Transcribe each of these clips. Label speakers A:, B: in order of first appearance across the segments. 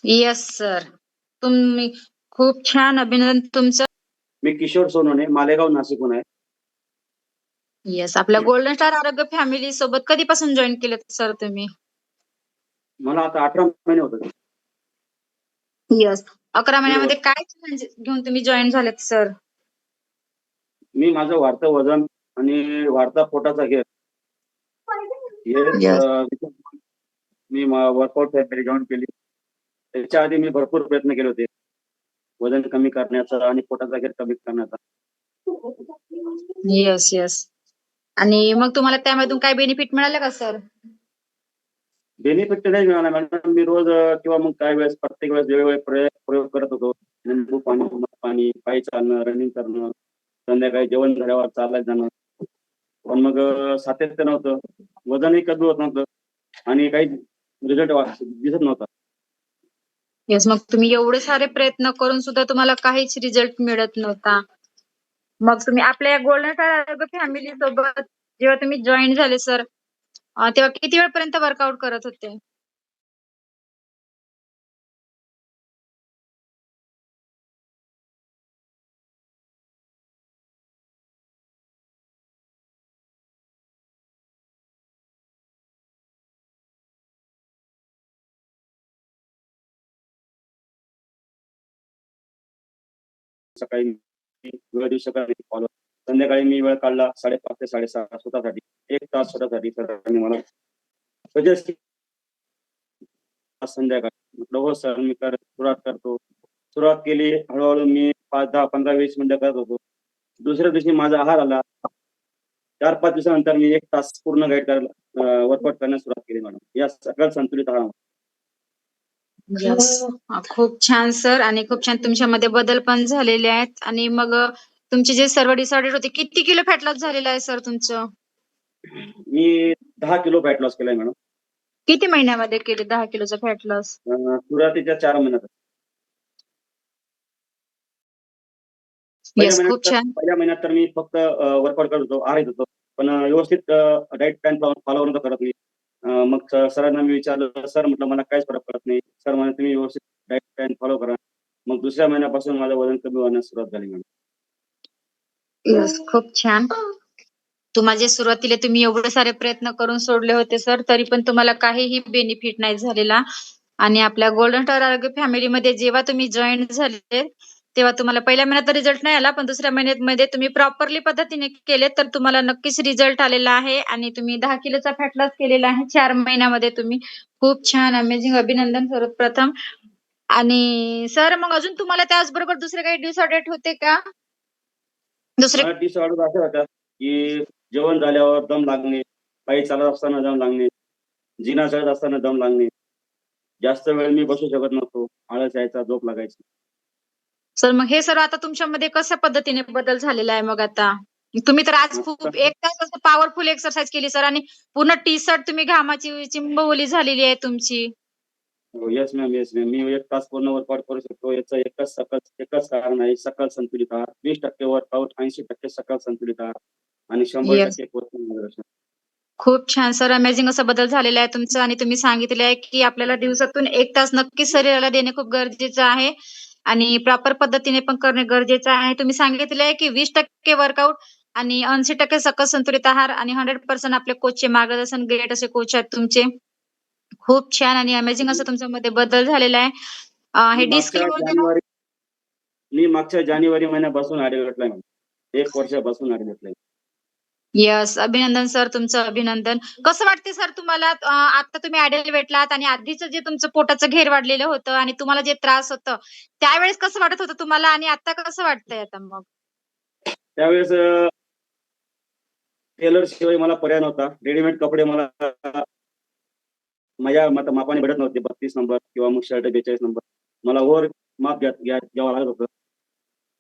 A: Yes sir. तुम्ही खूप छान अभिनंदन तुमचं.
B: मी किशोर सोनवणे, मालेगाव, नाशिकहून आहे.
A: येस. आपल्या गोल्डन स्टार आरोग्य फॅमिली सोबत कधीपासून जॉईन केलं सर तुम्ही?
B: मला आता 18 महिने होतात.
A: येस. 11 महिन्यामध्ये काय चेंज घेऊन तुम्ही जॉईन झालेत सर?
B: मी माझं वाढतं वजन आणि वाढता पोटाचा घेर
A: Yes.
B: मी वर्कआउट जॉईन केली. त्याच्या आधी मी भरपूर प्रयत्न केले होते वजन कमी करण्याचा आणि पोटाचा घेर कमी करण्याचा.
A: Yes yes. आणि मग तुम्हाला त्यामधून काय बेनिफिट मिळालं का सर?
B: बेनिफिट नाही मिळाला मॅडम. मी रोज किंवा मग काही वेळेस प्रत्येक वेळेस वेगवेगळे प्रयोग करत होतो. लिंबू पाणी, पाणी, पायी चालणं, रनिंग करणं, संध्याकाळी जेवण झाल्यावर चालायला जाणं. पण मग सातत्य नव्हतं, वजनही कमी होत नव्हतं आणि काही रिझल्ट दिसत नव्हता.
A: येस. मग तुम्ही एवढे सारे प्रयत्न करून सुद्धा तुम्हाला काहीच रिझल्ट मिळत नव्हता. मग तुम्ही आपल्या गोल्डन स्टार आरोग्य फॅमिली सोबत जेव्हा तुम्ही जॉईन झाले सर, तेव्हा किती वेळपर्यंत वर्कआउट करत होते?
B: सकाळी वेळ देऊ शकत नाही फॉलो. संध्याकाळी मी वेळ काढला 5:30 ते 6:30 स्वतःसाठी, 1 तास स्वतःसाठी. सरांनी मला सजेस्ट संध्याकाळी म्हटलं हो सर मी सुरुवात करतो. सुरुवात केली. हळूहळू मी 5, 10, 15, 20 मिनिटं करत होतो. दुसऱ्या दिवशी माझा आहार आला. 4-5 दिवसानंतर मी 1 तास पूर्ण गाईड करायला वर्कआउट करण्यास सुरुवात केली मॅडम. या सकल संतुलित आहार.
A: खूप छान सर. आणि खूप छान तुमच्यामध्ये बदल पण झालेले आहेत. आणि मग तुमचे जे सर्व डिसऑर्डर होते, किती किलो फॅट लॉस झालेलं आहे सर तुमचं?
B: मी 10 किलो फॅट लॉस केलाय मॅडम.
A: किती महिन्यामध्ये केले 10 किलोचा फॅट लॉस?
B: सुरुवातीच्या 4 महिन्यात.
A: येस. खूप छान.
B: पहिल्या महिन्यात तर मी फक्त वर्कआउट करत होतो, आहार घेत होतो. पण व्यवस्थित डाएट प्लॅन फॉलो नव्हतं करत मी. मग सरांना मी विचारलं, सर म्हटलं मला काहीच फरक पडत नाही. सर म्हणे तुम्ही व्यवस्थित डाएट प्लॅन फॉलो करा. मग दुसऱ्या महिन्यापासून माझं वजन कमी होण्यास सुरुवात झाली मॅडम.
A: येस. खूप छान. माझे सुरुवातीला तुम्ही एवढे सारे प्रयत्न करून सोडले होते सर, तरी पण तुम्हाला काहीही बेनिफिट नाही झालेला. आणि आपल्या गोल्डन स्टार आरोग्य फॅमिलीमध्ये जेव्हा तुम्ही जॉईन झाले, तेव्हा तुम्हाला पहिल्या महिन्यात रिझल्ट नाही आला, पण दुसऱ्या महिन्यामध्ये तुम्ही प्रॉपरली पद्धतीने केले तर तुम्हाला नक्कीच रिझल्ट आलेला आहे. आणि तुम्ही 10 किलोचा फॅट लॉस केलेला आहे 4 महिन्यामध्ये तुम्ही. खूप छान, अमेझिंग. अभिनंदन सर्वप्रथम. आणि सर मग अजून तुम्हाला त्याचबरोबर दुसरे काही डिसऑर्डर होते का? दुसरे
B: डिसऑर्डर असे होतात की जेवण झाल्यावर दम लागणे, पायी चालत असताना दम लागणे, जिना चढत असताना दम लागणे, जास्त वेळ मी बसू शकत नव्हतो, आळस यायचा, झोप लागायची.
A: सर मग हे सर्व आता तुमच्यामध्ये कशा पद्धतीने बदल झालेला आहे मग आता? तुम्ही तर आज खूप 1 तास असं पॉवरफुल एक्सरसाइज केली सर. आणि पूर्ण टी-शर्ट तुम्ही घामाची चिंबवली झालेली आहे तुमची.
B: Yes ma'am, yes ma'am. मी 1 तास पूर्ण वर्कआउट करू शकतो. याचं एकच कारण आहे, सकल संतुलित आहार. 20% वर्कआउट, 80% सकल संतुलित आहार आणि 100% पोषण मार्गदर्शन.
A: खूप छान सर. अमेझिंग असा बदल झालेला आहे तुमचा. आणि तुम्ही सांगितले आहे की आपल्याला दिवसातून 1 तास नक्कीच शरीराला देणे खूप गरजेचं आहे. आणि प्रॉपर पद्धतीने पण करणे गरजेचं आहे. तुम्ही सांगितले आहे की 20% वर्कआउट आणि 80% सकस संतुलित आहार आणि 100% आपले कोचचे मार्गदर्शन, ग्रेट असे कोच आहेत तुमचे. खूप छान आणि अमेझिंग असं तुमच्यामध्ये बदल झालेला आहे. हे
B: मी मागच्या जानेवारी महिन्यापासून आडी घेतलाय मॅम. 1 वर्षापासून आडी घेतलाय.
A: येस. अभिनंदन सर, तुमचं अभिनंदन. कसं वाटते सर तुम्हाला? आता तुम्ही आयडियल भेटलात आणि आधीचं जे तुमचं पोटाचं घेर वाढलेलं होतं आणि तुम्हाला जे त्रास होतं, त्यावेळेस कसं वाटत होतं तुम्हाला आणि आता कसं वाटतंय आता मग?
B: त्यावेळेस टेलर शिवाय मला पर्याय नव्हता. रेडीमेड कपडे मला माझ्या मापाने भेटत नव्हते. 32 नंबर किंवा मग शर्ट 42 नंबर. मला ओव्हर माप घ्यावं लागत होतं.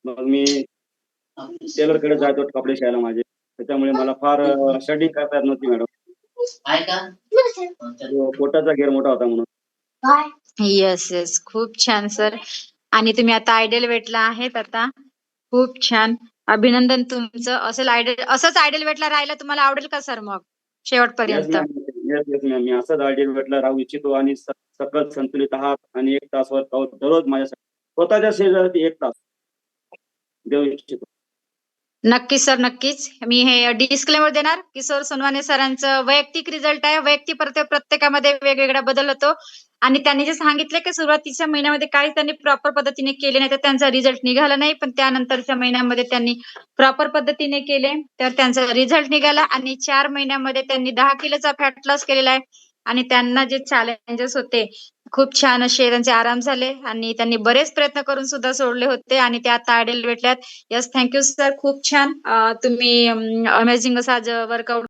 B: मग मी टेलरकडे जात होतो कपडे शिवायला माझे. त्याच्यामुळे मला फार शर्टिंग करता येत नव्हती मॅडम. पोटाचा घेर मोठा होता म्हणून.
A: Yes, yes. खूप छान सर. आणि तुम्ही आता आयडियल वेटला आहेत आता. खूप छान. अभिनंदन तुमचं. असंच आयडियल वेटला राहायला तुम्हाला आवडेल का सर मग
B: येस
A: शेवटपर्यंत?
B: मॅम. Yes, yes ma'am. मी असंच आयडियल वेटला राहू इच्छितो आणि सकल संतुलित आहार आणि 1 तास वर्कआउट दररोज माझ्यासाठी स्वतःच्या शरीरासाठी 1 तास देऊ इच्छितो.
A: नक्कीच सर, नक्कीच. मी हे डिस्क्लेमर देणार, किशोर सोनवाने सरांचं वैयक्तिक रिझल्ट आहे. वैयक्तिक प्रत्येकामध्ये वेगवेगळा बदल होतो आणि त्यांनी जे सांगितले की सुरुवातीच्या महिन्यामध्ये काहीच त्यांनी प्रॉपर पद्धतीने केले नाही, तर त्यांचा रिझल्ट निघाला नाही. पण त्यानंतरच्या महिन्यामध्ये त्यांनी प्रॉपर पद्धतीने केले, तर त्यांचा रिझल्ट निघाला आणि 4 महिन्यामध्ये त्यांनी 10 किलोचा फॅट लॉस केलेला आहे आणि त्यांना जे चॅलेंजेस होते, खूप छान असे त्यांचे आराम झाले आणि त्यांनी बरेच प्रयत्न करून सुद्धा सोडले होते आणि ते आता आयडियल भेटल्यात. Yes, thank you sir. खूप छान. तुम्ही अमेझिंग असा आज वर्कआउट